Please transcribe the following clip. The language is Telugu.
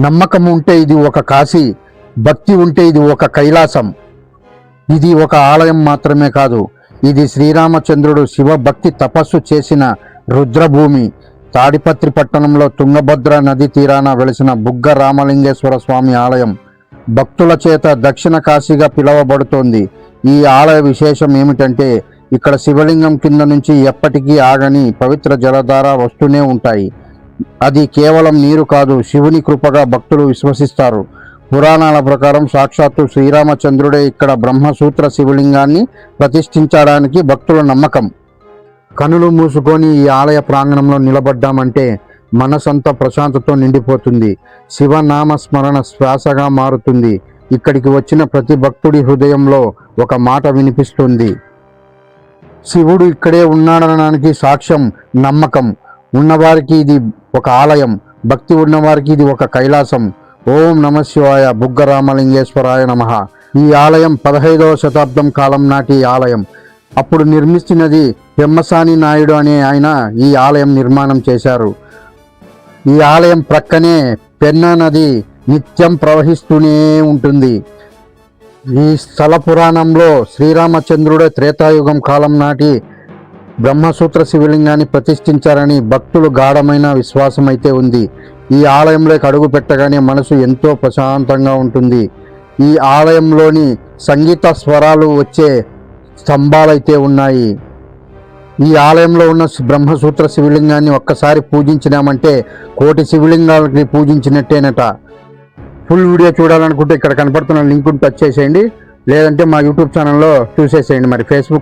నమ్మకం ఉంటే ఇది ఒక కాశీ, భక్తి ఉంటే ఇది ఒక కైలాసం. ఇది ఒక ఆలయం మాత్రమే కాదు, ఇది శ్రీరామచంద్రుడు శివభక్తి తపస్సు చేసిన రుద్రభూమి. తాడిపత్రి పట్టణంలో తుంగభద్ర నది తీరాన వెలిసిన బుగ్గ రామలింగేశ్వర స్వామి ఆలయం భక్తుల చేత దక్షిణ కాశీగా పిలువబడుతోంది. ఈ ఆలయ విశేషం ఏమిటంటే ఇక్కడ శివలింగం కింద నుంచి ఎప్పటికీ ఆగని పవిత్ర జలధార వస్తూనే ఉంటాయి. అది కేవలం నీరు కాదు, శివుని కృపగా భక్తులు విశ్వసిస్తారు. పురాణాల ప్రకారం సాక్షాత్తు శ్రీరామచంద్రుడే ఇక్కడ బ్రహ్మసూత్ర శివలింగాన్ని ప్రతిష్ఠించడానికి భక్తుల నమ్మకం. కనులు మూసుకొని ఈ ఆలయ ప్రాంగణంలో నిలబడ్డామంటే మనసంతా ప్రశాంతతో నిండిపోతుంది. శివనామ స్మరణ శ్వాసగా మారుతుంది. ఇక్కడికి వచ్చిన ప్రతి భక్తుడి హృదయంలో ఒక మాట వినిపిస్తుంది. శివుడు ఇక్కడే ఉన్నాడనడానికి సాక్ష్యం నమ్మకం. ఉన్నవారికి ఇది ఒక ఆలయం, భక్తి ఉన్నవారికి ఇది ఒక కైలాసం. ఓం నమ శివాయ, బుగ్గ రామలింగేశ్వరాయ నమః. ఈ ఆలయం 15వ శతాబ్దం కాలం నాటి ఆలయం. అప్పుడు నిర్మిస్తున్నది పెమ్మసాని నాయుడు అనే ఆయన ఈ ఆలయం నిర్మాణం చేశారు. ఈ ఆలయం ప్రక్కనే పెన్నా నది నిత్యం ప్రవహిస్తూనే ఉంటుంది. ఈ స్థల పురాణంలో శ్రీరామచంద్రుడే త్రేతాయుగం కాలం నాటి బ్రహ్మసూత్ర శివలింగాన్ని ప్రతిష్ఠించారని భక్తులు గాఢమైన విశ్వాసం అయితే ఉంది. ఈ ఆలయంలోకి అడుగు పెట్టగానే మనసు ఎంతో ప్రశాంతంగా ఉంటుంది. ఈ ఆలయంలోని సంగీత స్వరాలు వచ్చే స్తంభాలైతే ఉన్నాయి. ఈ ఆలయంలో ఉన్న బ్రహ్మసూత్ర శివలింగాన్ని ఒక్కసారి పూజించినామంటే కోటి శివలింగాలకి పూజించినట్టేనట. ఫుల్ వీడియో చూడాలనుకుంటే ఇక్కడ కనపడుతున్న లింక్ను టచ్ చేసేయండి, లేదంటే మా యూట్యూబ్ ఛానల్లో చూసేసేయండి. మరి ఫేస్బుక్